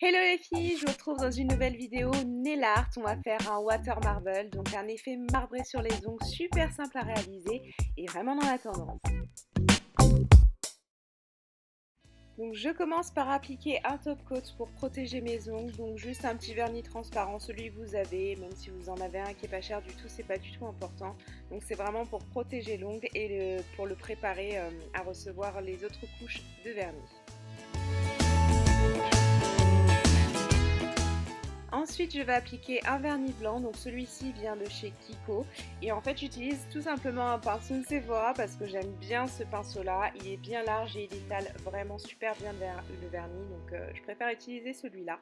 Hello les filles, je vous retrouve dans une nouvelle vidéo nail art. On va faire un water marble, donc un effet marbré sur les ongles super simple à réaliser et vraiment dans la tendance. Donc je commence par appliquer un top coat pour protéger mes ongles, donc juste un petit vernis transparent, celui que vous avez, même si vous en avez un qui est pas cher du tout, c'est pas du tout important. Donc c'est vraiment pour protéger l'ongle et pour le préparer à recevoir les autres couches de vernis. Ensuite, je vais appliquer un vernis blanc, donc celui-ci vient de chez Kiko. Et en fait, j'utilise tout simplement un pinceau Sephora parce que j'aime bien ce pinceau-là. Il est bien large et il étale vraiment super bien le vernis, donc je préfère utiliser celui-là.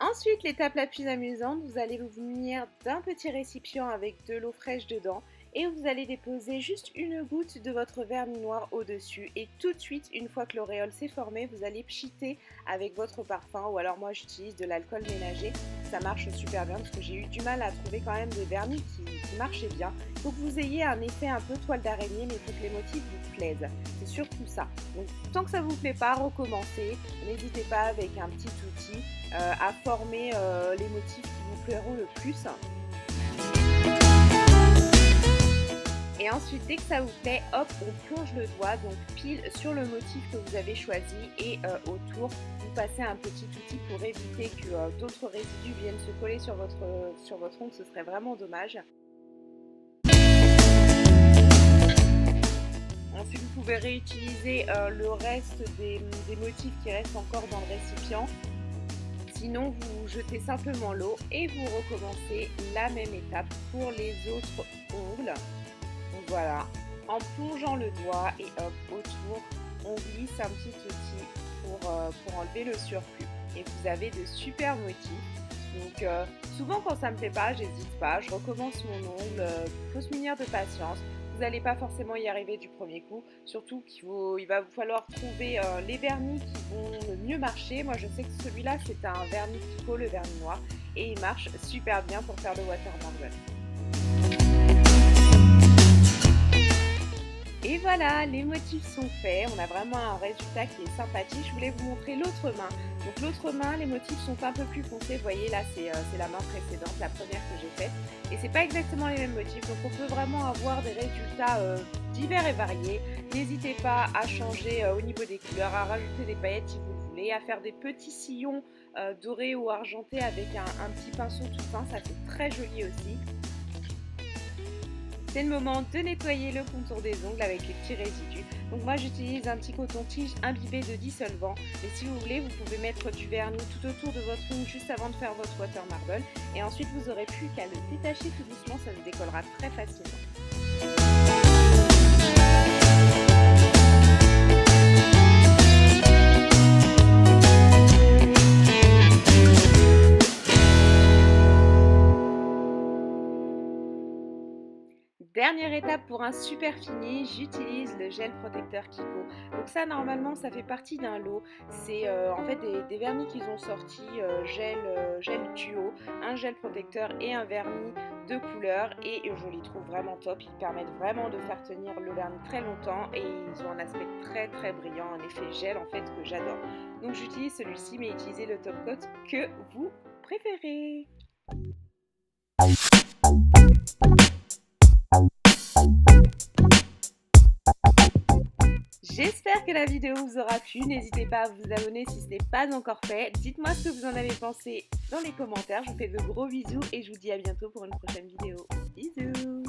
Ensuite, l'étape la plus amusante, vous allez vous munir d'un petit récipient avec de l'eau fraîche dedans et vous allez déposer juste une goutte de votre vernis noir au-dessus et tout de suite, une fois que l'auréole s'est formée, vous allez pchiter avec votre parfum ou alors moi j'utilise de l'alcool ménager. Ça marche super bien parce que j'ai eu du mal à trouver quand même des vernis qui marchaient bien. Il faut que vous ayez un effet un peu toile d'araignée mais il faut que les motifs vous plaisent. C'est surtout ça. Donc tant que ça ne vous plaît pas, recommencez. N'hésitez pas avec un petit outil à former les motifs qui vous plairont le plus. Et ensuite, dès que ça vous plaît, hop, on plonge le doigt, donc pile sur le motif que vous avez choisi et autour, vous passez un petit outil pour éviter que d'autres résidus viennent se coller sur votre ongle, ce serait vraiment dommage. Ensuite, vous pouvez réutiliser le reste des motifs qui restent encore dans le récipient. Sinon, vous jetez simplement l'eau et vous recommencez la même étape pour les autres ongles. Donc voilà, en plongeant le doigt et hop, autour, on glisse un petit outil pour enlever le surplus. Et vous avez de super motifs. Donc souvent quand ça ne me plaît pas, j'hésite pas, je recommence mon ongle, il faut se munir de patience. Vous n'allez pas forcément y arriver du premier coup, surtout il va vous falloir trouver les vernis qui vont le mieux marcher. Moi je sais que celui-là c'est un vernis Kiko, le vernis noir, et il marche super bien pour faire le water marble. Et voilà, les motifs sont faits, on a vraiment un résultat qui est sympathique. Je voulais vous montrer l'autre main. Donc l'autre main, les motifs sont un peu plus foncés. Vous voyez là, c'est la main précédente, la première que j'ai faite. Et c'est pas exactement les mêmes motifs, donc on peut vraiment avoir des résultats divers et variés. N'hésitez pas à changer au niveau des couleurs, à rajouter des paillettes si vous le voulez, à faire des petits sillons dorés ou argentés avec un petit pinceau tout fin, ça fait très joli aussi. C'est le moment de nettoyer le contour des ongles avec les petits résidus. Donc moi j'utilise un petit coton-tige imbibé de dissolvant. Mais si vous voulez, vous pouvez mettre du vernis tout autour de votre ongle juste avant de faire votre water marble. Et ensuite vous n'aurez plus qu'à le détacher tout doucement, ça se décollera très facilement. Dernière étape pour un super fini, j'utilise le gel protecteur Kiko. Donc ça normalement ça fait partie d'un lot, c'est en fait des vernis qu'ils ont sortis, gel duo, un gel protecteur et un vernis de couleur et je les trouve vraiment top, ils permettent vraiment de faire tenir le vernis très longtemps et ils ont un aspect très très brillant, un effet gel en fait que j'adore. Donc j'utilise celui-ci mais utilisez le top coat que vous préférez. J'espère que la vidéo vous aura plu, n'hésitez pas à vous abonner si ce n'est pas encore fait. Dites-moi ce que vous en avez pensé dans les commentaires, je vous fais de gros bisous et je vous dis à bientôt pour une prochaine vidéo. Bisous.